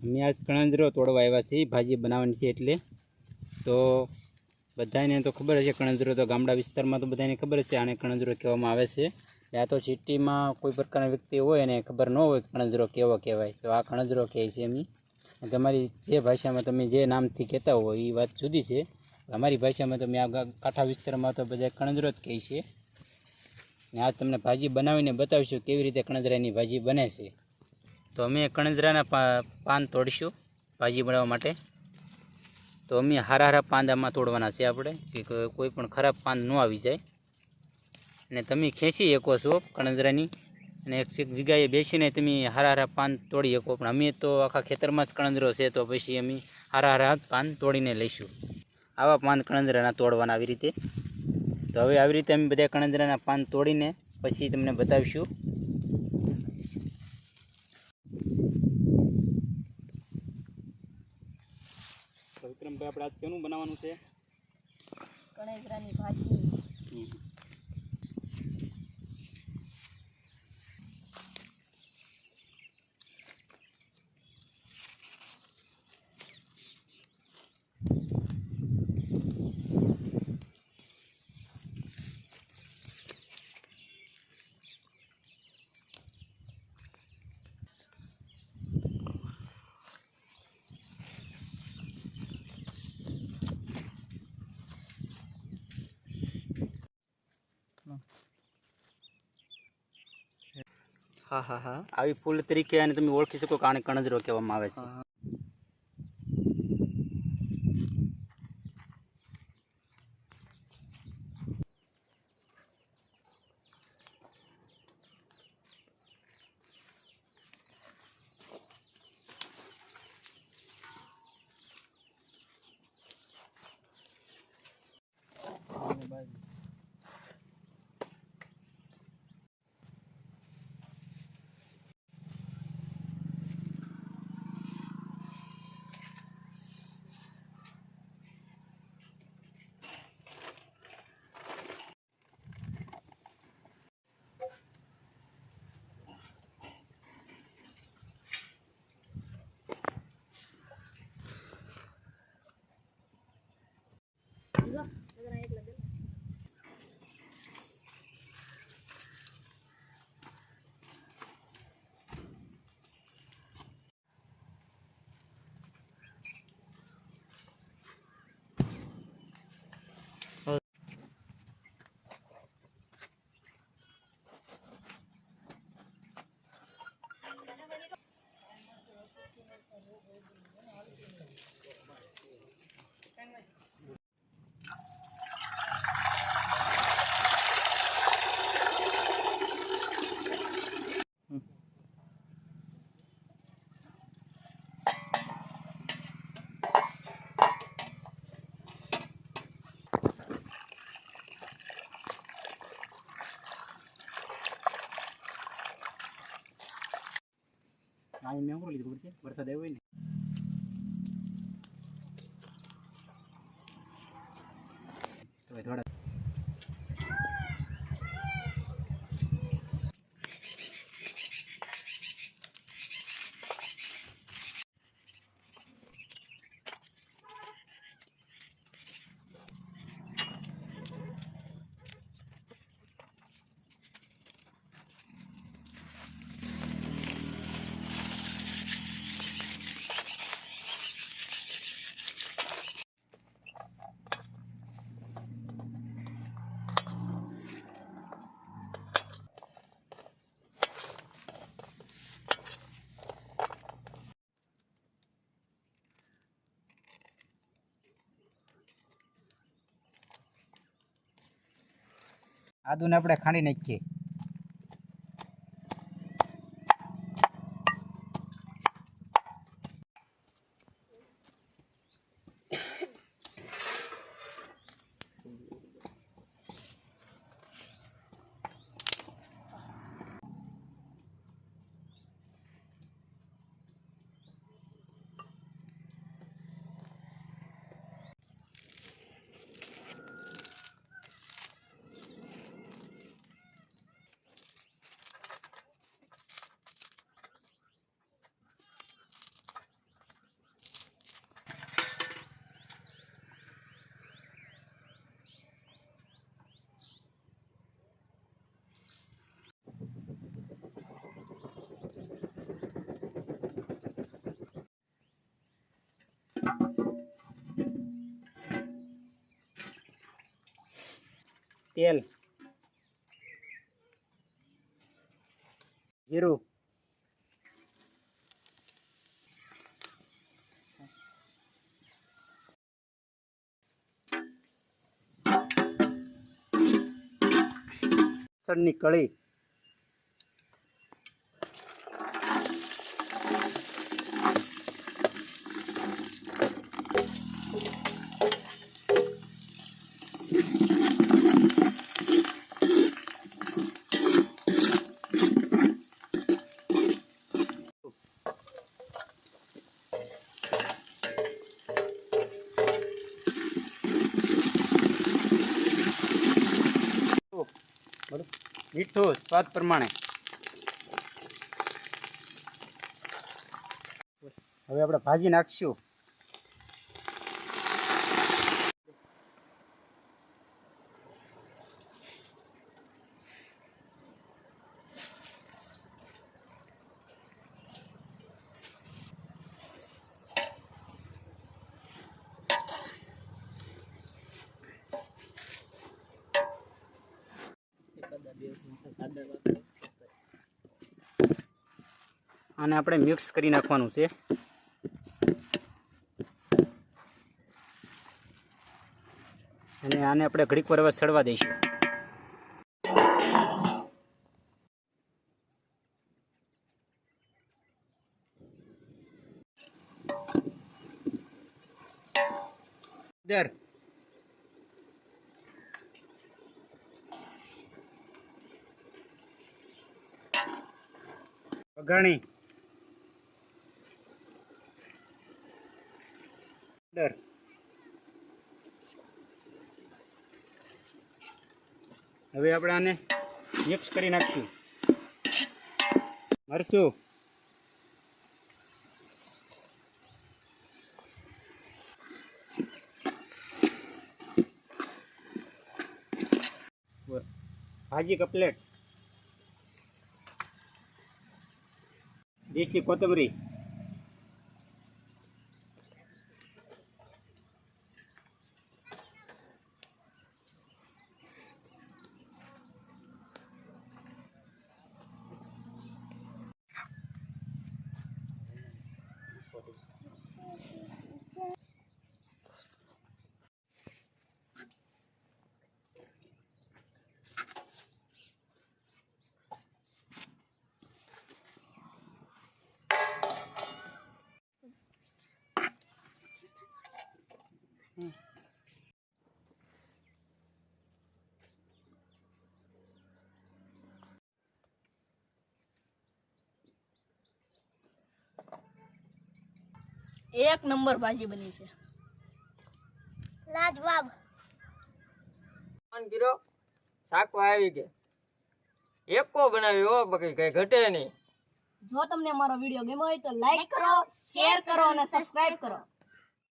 અમે આજ કણજરો તોડવા આવ્યા છીએ, ભાજી બનાવવાની છે એટલે. તો બધાને તો ખબર હશે, કણજરો તો ગામડા વિસ્તારમાં તો બધાને ખબર છે આને કણજરો કહેવામાં આવે છે. આ તો સિટીમાં કોઈ પ્રકારના વ્યક્તિ હોય અને ખબર ન હોય કણજરો કેવો કહેવાય, તો આ કણજરો કહે છે અમે. તમારી જે ભાષામાં તમે જે નામથી કહેતા હો એ વાત જુદી છે. અમારી ભાષામાં તો મેં આ કાંઠા વિસ્તારમાં તો બધા કણજરો જ કહે છે. અને આજ તમને ભાજી બનાવીને બતાવીશું કેવી રીતે કણજરાની ભાજી બને છે. તો અમે કણજરાના પાન તોડીશું ભાજી બનાવવા માટે. તો અમે હારા પાંદામાં તોડવાના છે આપણે, કે કોઈ પણ ખરાબ પાંદ ન આવી જાય. અને તમે ખેંચી શકો છો કણજરાની, અને એક જગ્યાએ બેસીને તમે હારા પાન તોડી શકો. પણ અમે તો આખા ખેતરમાં જ કણજરો છે, તો પછી અમે હારા પાન તોડીને લઈશું. આવા પાન કણજરાના તોડવાના આવી રીતે. તો હવે આવી રીતે અમે બધા કણજરાના પાન તોડીને પછી તમને બતાવીશું. વિક્રમભાઈ, આપણે આજ કેનું બનાવવાનું છે? કણજરાની ભાજી. હા હા હા, આવી ફૂલ તરીકે આને તમે ઓળખી શકો કે આને કણજરો કહેવામાં આવે છે. અહીં મેં શું લીધું છે, વરસાદ આવ્યો હોય ને તો થોડા આદુને આપણે ખાંડી નાખીએ. તેલ, જીરું, લસણની કળી, મીઠું સ્વાદ પ્રમાણે. હવે આપણે ભાજી નાખશું. આને આપણે મિક્સ કરી નાખવાનું છે. અને આને આપણે ઘડીક વાર હવે સડવા દઈશું. વઘાણી, હવે આપણે આને મિક્સ કરી નાખશું. મરચું, ભાજી કપલેટ, દેશી કોથમરી, એક નંબર ભાજી બની છે. લાજવાબ. ફોન કર્યો, શાકવા આવી કે એકો બનાવી હો, બાકી કઈ ઘટે નહીં. જો તમને અમારો વિડીયો ગમ્યો હોય તો લાઈક કરો, શેર કરો અને સબસ્ક્રાઇબ કરો.